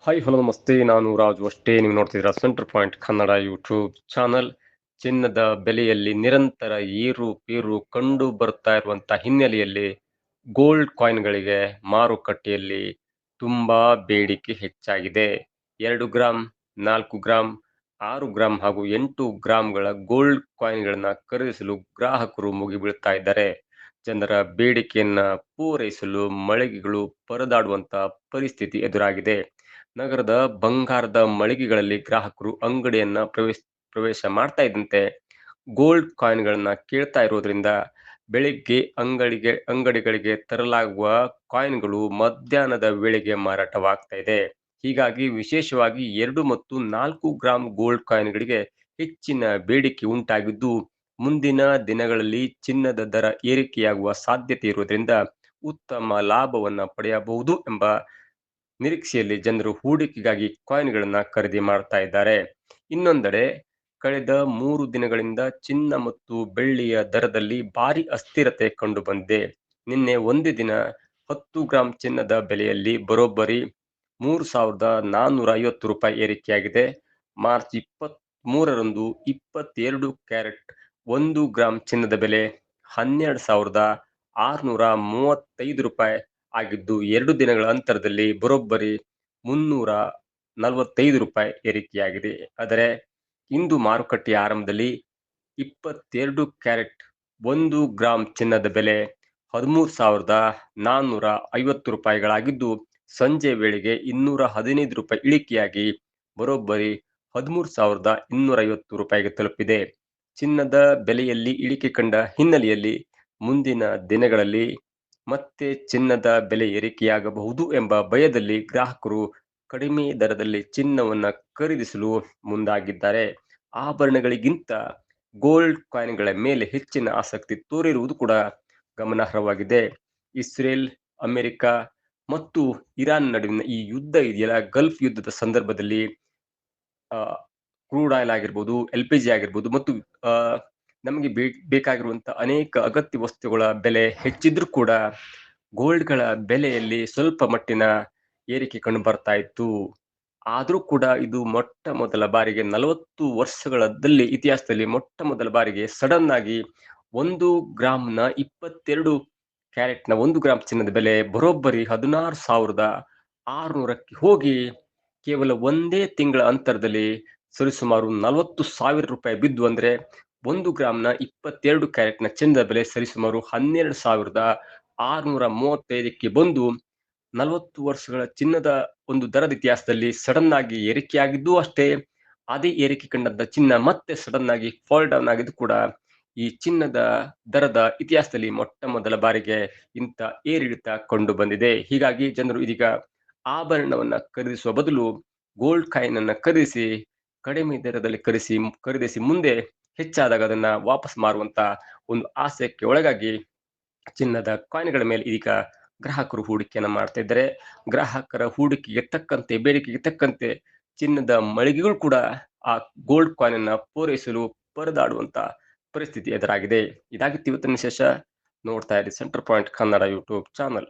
Hi hello ನಮಸ್ತೆ. ನಾನು ರಾಜು ಅಷ್ಟೇ. ನೀವು ನೋಡ್ತಿದ್ದೀರಾ centre point Kannada YouTube channel. ಚಿನ್ನದ ಬೆಲೆಯಲ್ಲಿ ನಿರಂತರ ಏರುಪೇರು ಕಂಡು ಬರ್ತಾ ಇರುವಂತ ಹಿನ್ನೆಲೆಯಲ್ಲಿ ಗೋಲ್ಡ್ ಕಾಯಿನ್ಗಳಿಗೆ ಮಾರುಕಟ್ಟೆಯಲ್ಲಿ ತುಂಬಾ ಬೇಡಿಕೆ ಹೆಚ್ಚಾಗಿದೆ. 2 ಗ್ರಾಂ, 4 ಗ್ರಾಂ, 6 ಗ್ರಾಂ ಹಾಗೂ 8 ಗ್ರಾಂಗಳ ಗೋಲ್ಡ್ ಕಾಯಿನ್ಗಳನ್ನ ಖರೀದಿಸಲು ಗ್ರಾಹಕರು ಮುಗಿಬೀಳ್ತಾ ಇದ್ದಾರೆ. ಜನರ ಬೇಡಿಕೆಯನ್ನ ಪೂರೈಸಲು ಮಳಿಗೆಗಳು ಪರದಾಡುವಂತ ಪರಿಸ್ಥಿತಿ ಎದುರಾಗಿದೆ. ನಗರದ ಬಂಗಾರದ ಮಳಿಗೆಗಳಲ್ಲಿ ಗ್ರಾಹಕರು ಅಂಗಡಿಯನ್ನ ಪ್ರವೇಶ ಮಾಡ್ತಾ ಇದ್ದಂತೆ ಗೋಲ್ಡ್ ಕಾಯಿನ್ಗಳನ್ನ ಕೇಳ್ತಾ ಇರೋದ್ರಿಂದ ಬೆಳಿಗ್ಗೆ ಅಂಗಡಿಗಳಿಗೆ ತರಲಾಗುವ ಕಾಯಿನ್ಗಳು ಮಧ್ಯಾಹ್ನದ ವೇಳೆಗೆ ಮಾರಾಟವಾಗ್ತಾ ಇದೆ. ಹೀಗಾಗಿ ವಿಶೇಷವಾಗಿ 2 ಮತ್ತು 4 ಗ್ರಾಂ ಗೋಲ್ಡ್ ಕಾಯಿನ್ಗಳಿಗೆ ಹೆಚ್ಚಿನ ಬೇಡಿಕೆ ಉಂಟಾಗಿದ್ದು, ಮುಂದಿನ ದಿನಗಳಲ್ಲಿ ಚಿನ್ನದ ದರ ಏರಿಕೆಯಾಗುವ ಸಾಧ್ಯತೆ ಇರುವುದರಿಂದ ಉತ್ತಮ ಲಾಭವನ್ನ ಪಡೆಯಬಹುದು ಎಂಬ ನಿರೀಕ್ಷೆಯಲ್ಲಿ ಜನರು ಹೂಡಿಕೆಗಾಗಿ ಕಾಯಿನ್ಗಳನ್ನ ಖರೀದಿ ಮಾಡ್ತಾ ಇದ್ದಾರೆ. ಇನ್ನೊಂದೆಡೆ ಕಳೆದ 3 ದಿನಗಳಿಂದ ಚಿನ್ನ ಮತ್ತು ಬೆಳ್ಳಿಯ ದರದಲ್ಲಿ ಭಾರಿ ಅಸ್ಥಿರತೆ ಕಂಡು ಬಂದಿದೆ. ನಿನ್ನೆ ಒಂದೇ ದಿನ 10 ಗ್ರಾಂ ಚಿನ್ನದ ಬೆಲೆಯಲ್ಲಿ ಬರೋಬ್ಬರಿ ₹3,450 ಏರಿಕೆಯಾಗಿದೆ. ಮಾರ್ಚ್ 23ರಂದು 22 ಕ್ಯಾರೆಟ್ 1 ಗ್ರಾಂ ಚಿನ್ನದ ಬೆಲೆ ₹12,635 ಆಗಿದ್ದು, 2 ದಿನಗಳ ಅಂತರದಲ್ಲಿ ಬರೋಬ್ಬರಿ ₹345 ಏರಿಕೆಯಾಗಿದೆ. ಆದರೆ ಇಂದು ಮಾರುಕಟ್ಟೆಯ ಆರಂಭದಲ್ಲಿ 22 ಕ್ಯಾರೆಟ್ 1 ಗ್ರಾಂ ಚಿನ್ನದ ಬೆಲೆ ₹13,450 ಸಂಜೆ ವೇಳೆಗೆ ₹215 ಇಳಿಕೆಯಾಗಿ ಬರೋಬ್ಬರಿ ₹13,250 ತಲುಪಿದೆ. ಚಿನ್ನದ ಬೆಲೆಯಲ್ಲಿ ಇಳಿಕೆ ಕಂಡ ಹಿನ್ನೆಲೆಯಲ್ಲಿ ಮುಂದಿನ ದಿನಗಳಲ್ಲಿ ಮತ್ತೆ ಚಿನ್ನದ ಬೆಲೆ ಏರಿಕೆಯಾಗಬಹುದು ಎಂಬ ಭಯದಲ್ಲಿ ಗ್ರಾಹಕರು ಕಡಿಮೆ ದರದಲ್ಲಿ ಚಿನ್ನವನ್ನ ಖರೀದಿಸಲು ಮುಂದಾಗಿದ್ದಾರೆ. ಆಭರಣಗಳಿಗಿಂತ ಗೋಲ್ಡ್ ಕಾಯಿನ್ಗಳ ಮೇಲೆ ಹೆಚ್ಚಿನ ಆಸಕ್ತಿ ತೋರಿರುವುದು ಕೂಡ ಗಮನಾರ್ಹವಾಗಿದೆ. ಇಸ್ರೇಲ್, ಅಮೆರಿಕ ಮತ್ತು ಇರಾನ್ ನಡುವಿನ ಈ ಯುದ್ಧ ಇದೆಯಲ್ಲ, ಗಲ್ಫ್ ಯುದ್ಧದ ಸಂದರ್ಭದಲ್ಲಿ ಕ್ರೂಡ್ ಆಯಿಲ್ ಆಗಿರ್ಬೋದು, LPG ಆಗಿರ್ಬೋದು ಮತ್ತು ನಮಗೆ ಬೇಕಾಗಿರುವಂತ ಅನೇಕ ಅಗತ್ಯ ವಸ್ತುಗಳ ಬೆಲೆ ಹೆಚ್ಚಿದ್ರೂ ಕೂಡ ಗೋಲ್ಡ್ಗಳ ಬೆಲೆಯಲ್ಲಿ ಸ್ವಲ್ಪ ಮಟ್ಟಿನ ಏರಿಕೆ ಕಂಡು ಬರ್ತಾ ಇತ್ತು. ಆದ್ರೂ ಕೂಡ ಇದು ಮೊಟ್ಟ ಮೊದಲ ಬಾರಿಗೆ 40 ವರ್ಷಗಳಲ್ಲಿ ಇತಿಹಾಸದಲ್ಲಿ ಮೊಟ್ಟ ಮೊದಲ ಬಾರಿಗೆ ಸಡನ್ ಆಗಿ 1 ಗ್ರಾಂನ 22 ಕ್ಯಾರೆಟ್ನ 1 ಗ್ರಾಂ ಚಿನ್ನದ ಬೆಲೆ ಬರೋಬ್ಬರಿ 16,600ಕ್ಕೆ ಹೋಗಿ ಕೇವಲ ಒಂದೇ ತಿಂಗಳ ಅಂತರದಲ್ಲಿ ಸರಿಸುಮಾರು ₹40,000 ಬಿದ್ದು, ಅಂದ್ರೆ 1 ಗ್ರಾಂನ 22 ಕ್ಯಾರೆಟ್ನ ಚಿನ್ನದ ಬೆಲೆ ಸರಿಸುಮಾರು 12,635ಕ್ಕೆ ಬಂದು 40 ವರ್ಷಗಳ ಚಿನ್ನದ ಒಂದು ದರದ ಇತಿಹಾಸದಲ್ಲಿ ಸಡನ್ ಆಗಿ ಏರಿಕೆಯಾಗಿದ್ದು ಅಷ್ಟೇ. ಅದೇ ಏರಿಕೆ ಕಂಡಂತ ಚಿನ್ನ ಮತ್ತೆ ಸಡನ್ ಆಗಿ ಫಾಲ್ ಡೌನ್ ಆಗಿದ್ದು ಕೂಡ ಈ ಚಿನ್ನದ ದರದ ಇತಿಹಾಸದಲ್ಲಿ ಮೊಟ್ಟ ಮೊದಲ ಬಾರಿಗೆ ಇಂಥ ಏರಿಳಿತ ಕಂಡು ಬಂದಿದೆ. ಹೀಗಾಗಿ ಜನರು ಇದೀಗ ಆಭರಣವನ್ನ ಖರೀದಿಸುವ ಬದಲು ಗೋಲ್ಡ್ ಕಾಯಿನ್ ಅನ್ನ ಖರೀದಿಸಿ ಕಡಿಮೆ ದರದಲ್ಲಿ ಖರೀದಿಸಿ ಮುಂದೆ ಹೆಚ್ಚಾದಾಗ ಅದನ್ನ ವಾಪಸ್ ಮಾರುವಂತ ಒಂದು ಆಸೆಗೆ ಒಳಗಾಗಿ ಚಿನ್ನದ ಕಾಯಿನ್ಗಳ ಮೇಲೆ ಇದೀಗ ಗ್ರಾಹಕರು ಹೂಡಿಕೆಯನ್ನ ಮಾಡ್ತಾ ಇದ್ದಾರೆ. ಗ್ರಾಹಕರ ಹೂಡಿಕೆಗೆ ತಕ್ಕಂತೆ, ಬೇಡಿಕೆಗೆ ತಕ್ಕಂತೆ ಚಿನ್ನದ ಮಳಿಗೆಗಳು ಕೂಡ ಆ ಗೋಲ್ಡ್ ಕಾಯಿನ್ ಅನ್ನ ಪೂರೈಸಲು ಪರದಾಡುವಂತ ಪರಿಸ್ಥಿತಿ ಎದುರಾಗಿದೆ. ಇದಾಗಿತ್ತು ಇವತ್ತಿನ ವಿಶೇಷ. ನೋಡ್ತಾ ಇರಿ centre point Kannada YouTube channel.